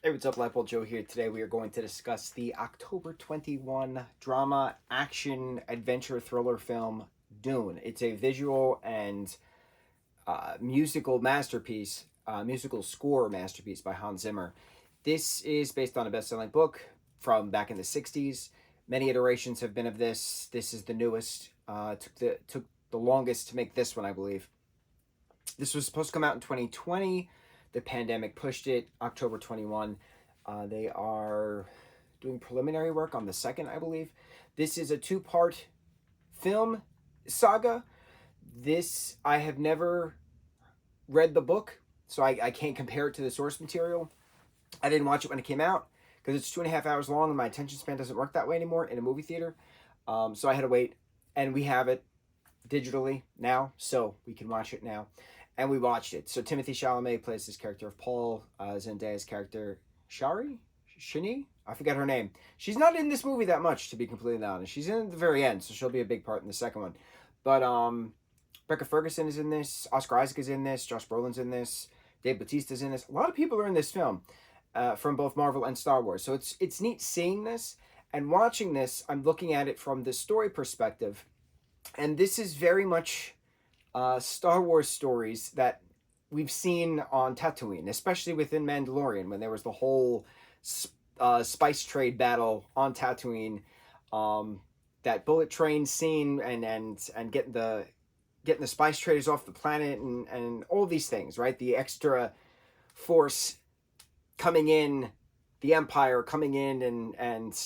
Hey, what's up, lightboltjoe here. Today we are going to discuss the October 21 drama, action, adventure, thriller film, Dune. It's a visual and musical masterpiece, musical score masterpiece by Hans Zimmer. This is based on a best-selling book from back in the 60s. Many iterations have been of this. This is the newest. Took the longest to make this one, I believe. This was supposed to come out in 2020. The pandemic pushed it. October 21. They are doing preliminary work on the second, I believe. This is a two-part film saga. This, I have never read the book, so I can't compare it to the source material. I didn't watch it when it came out because it's 2.5 hours long and my attention span doesn't work that way anymore in a movie theater. So I had to wait, and we have it digitally now, so we can watch it now. And we watched it. So Timothy Chalamet plays this character of Paul. Zendaya's character, Shani? I forget her name. She's not in this movie that much, to be completely honest. She's in at the very end, so she'll be a big part in the second one. But Becca Ferguson is in this. Oscar Isaac is in this. Josh Brolin's in this. Dave Bautista's in this. A lot of people are in this film from both Marvel and Star Wars. So it's neat seeing this. And watching this, I'm looking at it from the story perspective. And this is very much Star Wars stories that we've seen on Tatooine, especially within Mandalorian, when there was the whole spice trade battle on Tatooine, that bullet train scene, and getting the spice traders off the planet, and all these things, right? The extra force coming in, the Empire coming in and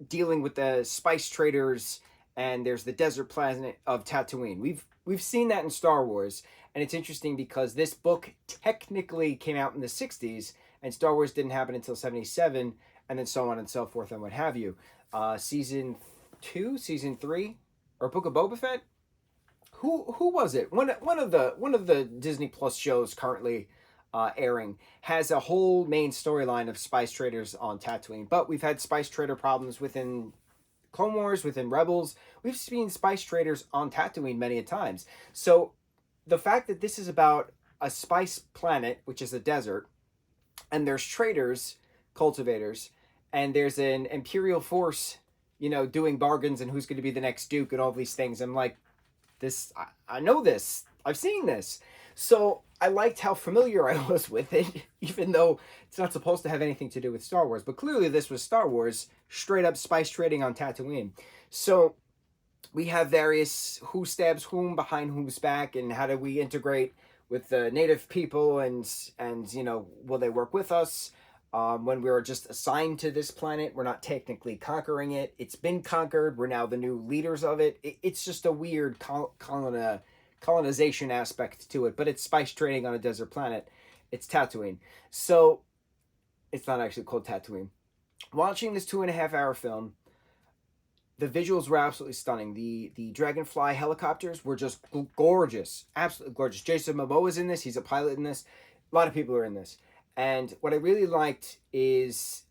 dealing with the spice traders, and there's the desert planet of Tatooine. We've seen that in Star Wars, and it's interesting because this book technically came out in the 60s, and Star Wars didn't happen until 77, and then so on and so forth and what have you. Season 2, Season 3, or Book of Boba Fett? Who was it? One of the Disney Plus shows currently airing has a whole main storyline of spice traders on Tatooine, but we've had spice trader problems within Clone Wars, within Rebels. We've seen spice traders on Tatooine many a times. So the fact that this is about a spice planet, which is a desert, and there's traders, cultivators, and there's an Imperial force, doing bargains and who's going to be the next Duke and all these things. I'm like, I know this. I've seen this. So I liked how familiar I was with it, even though it's not supposed to have anything to do with Star Wars. But clearly this was Star Wars, straight up spice trading on Tatooine. So we have various who stabs whom behind whom's back, and how do we integrate with the native people, and will they work with us? When we were just assigned to this planet, we're not technically conquering it. It's been conquered. We're now the new leaders of it. It's just a weird colonization aspect to it, but it's spice trading on a desert planet. It's Tatooine. So it's not actually called Tatooine. Watching this 2.5 hour film, the visuals were absolutely stunning. The Dragonfly helicopters were just gorgeous. Absolutely gorgeous. Jason Momoa is in this. He's a pilot in this. A lot of people are in this. And what I really liked is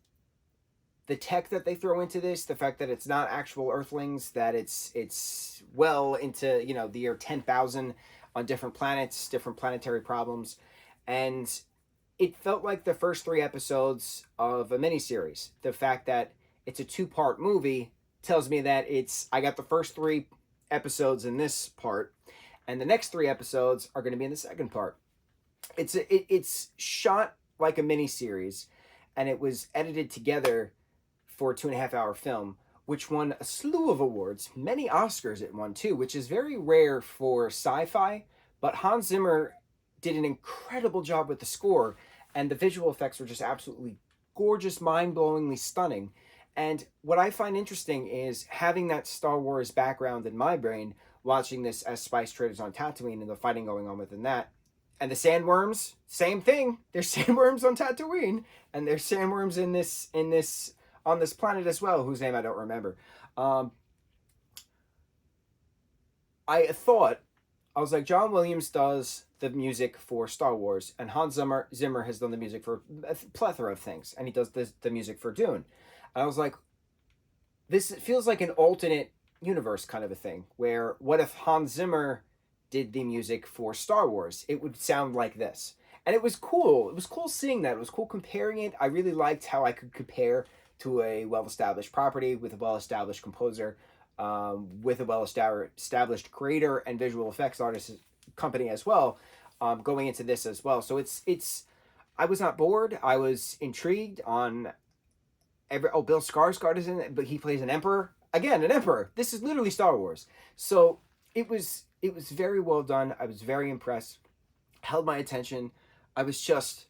the tech that they throw into this, the fact that it's not actual Earthlings, that it's well into, the year 10,000 on different planets, different planetary problems. And it felt like the first 3 episodes of a miniseries. The fact that it's a 2-part movie tells me that I got the first 3 episodes in this part, and the next 3 episodes are going to be in the second part. It's shot like a miniseries, and it was edited together for a 2.5 hour film, which won a slew of awards, many Oscars it won too, which is very rare for sci-fi. But Hans Zimmer did an incredible job with the score, and the visual effects were just absolutely gorgeous, mind-blowingly stunning. And what I find interesting is having that Star Wars background in my brain, watching this as spice traders on Tatooine and the fighting going on within that. And the sandworms, same thing. There's sandworms on Tatooine, and there's sandworms on this planet as well, whose name I don't remember. I was like, John Williams does the music for Star Wars, and Hans Zimmer has done the music for a plethora of things, and he does the music for Dune. And I was like, this feels like an alternate universe kind of a thing, where what if Hans Zimmer did the music for Star Wars? It would sound like this. And it was cool. It was cool seeing that. It was cool comparing it. I really liked how I could compare to a well-established property with a well-established composer, with a well-established creator and visual effects artist company as well, going into this as well. So it's. I was not bored. I was intrigued on Bill Skarsgård is in it, but he plays an emperor. Again, an emperor. This is literally Star Wars. So it was very well done. I was very impressed. Held my attention. I was just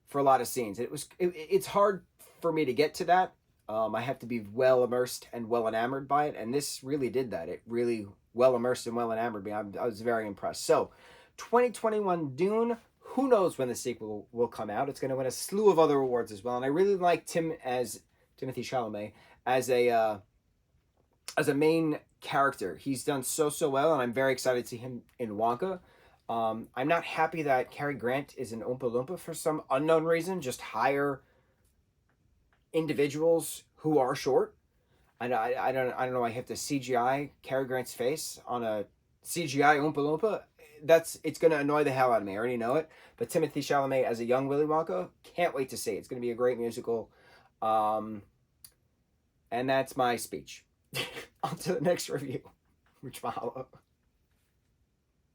for a lot of scenes. It's hard for me to get to that. I have to be well immersed and well enamored by it, and this really did that. It really well immersed and well enamored me. I was very impressed. So, 2021 Dune. Who knows when the sequel will come out? It's going to win a slew of other awards as well, and I really like Timothy Chalamet as a main character. He's done so well, and I'm very excited to see him in Wonka. I'm not happy that Cary Grant is an Oompa Loompa for some unknown reason. Just hire individuals who are short. I don't know. I have to CGI Cary Grant's face on a CGI Oompa Loompa. It's going to annoy the hell out of me. I already know it. But Timothy Chalamet as a young Willy Wonka, can't wait to see it. It's going to be a great musical. And that's my speech. On to the next review. Mucho mahalo.